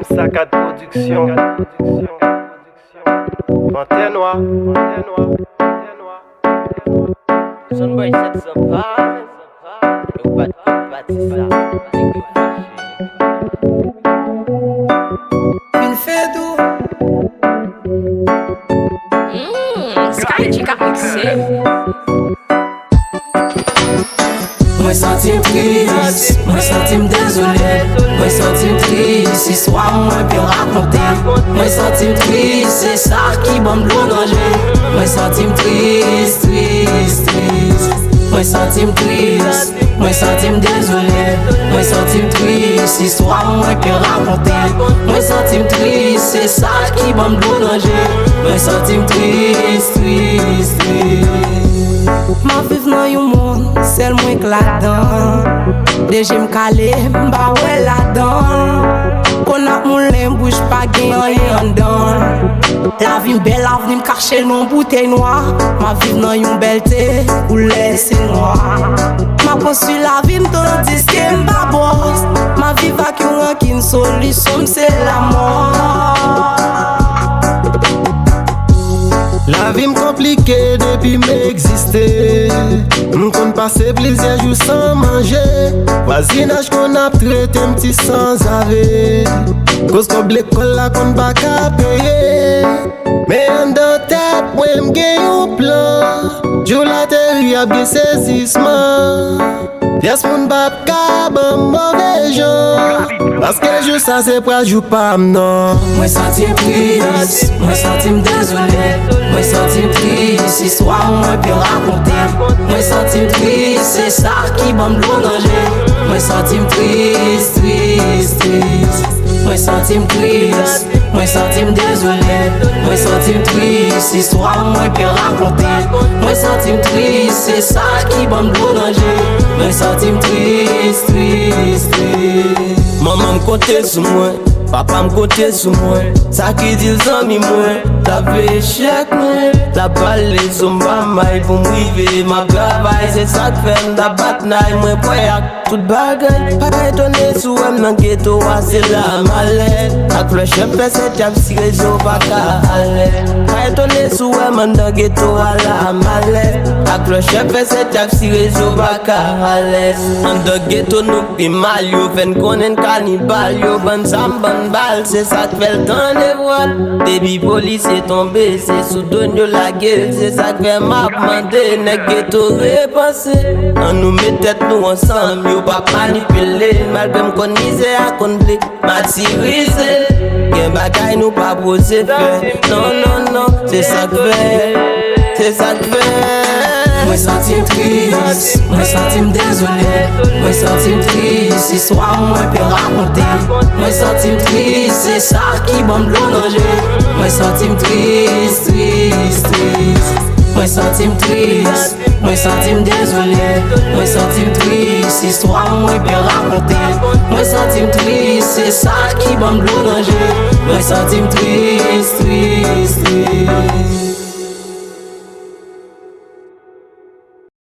Saccade Production. Antenne Noire. Son boy set some power. Une fête où Sky Chica mixé. moi sentim triste, moi sentim désolé, moi sentim triste, si soit moi puis raconter. Moi sentim triste, c'est ça qui va me danger. Moi sentim triste, triste, triste. Moi sentim triste, moi sentim désolé, moi sentim triste, si soit moi puis raconter. Moi sentim triste, c'est ça qui va me danger. Moi sentim triste, triste, triste. Ma vive nan yon moun, sel mwen k la dan. Deje m kale, mba wè la dan. Kon ap moun len bouche pa gen yon dan. La vie belle, la vie m kache non bouteille noire. Ma vive nan yon belte, ou laisse noir. Ma konsu la vie m tandis ke m ba boss. Ma vive ak yon rankin solution, c'est la mort. La vie m'compliquée depuis m'exister. M'con passer plusieurs jours sans manger. Voisinage qu'on a traité m'ti sans arrêt. Cause qu'on l'école là qu'on pas qu'à payer. Mais en dans tête, moi m'gagne un plan. Joue la terre a bien saisissement. Yes, mon bab ka bon mauvais gens. Parce que je ça c'est pas jou pas non. Moi sentim triste, moi sentim désolé, moi sentim triste, si soit moi puis raconter. Moi sentim triste, c'est ça qui va me danger. Moi sentim triste, triste, triste. Moi sentim triste, moi sentim désolé, moi sentim triste, si soit moi puis raconter. Moi sentim triste, c'est ça qui va me danger. Moi sentim triste, triste, triste. Maman m'cote sur moi, papa m'cote sur moi. Ça qui dit amis moi, la vie échec moi. La balle les hommes maille pour m'river. Ma travail c'est ça que fait m'da bataille. Moi pour yak tout bagay. Pas étonné sous M dans ghetto c'est la malette. Ak le chef fait cette jam si réseau pas qu'à aller. Pas étonné sous M dans ghetto à la malette. Ak le chef fait cette jam si réseau pas qu'à aller. En dans ghetto nous pi mal yo fen konnen cannibal yo ban sam ban bal. C'est ça que fait le temps de voir. Baby police est tombé, c'est sous don yo la gueule. C'est ça que fait m'a demandé, n'est ghetto repensé. On nous met tête nous ensemble, yo pas manipuler. Malgré m'kon misère à kon blé, matirisé. Gen bagay nous pas posé fait. Non, non, non, c'est ça que fait. C'est ça que fait. Moi sentim triste, moi sentim désolé, moi sentim triste, si soit moi puis raconter. Moi sentim triste, c'est ça qui va me danger. Moi sentim triste, triste, triste. Moi sentim triste, moi sentim désolé, moi sentim triste, si soit moi puis raconter. Moi sentim triste, c'est ça qui va me danger. Moi sentim triste, triste, triste.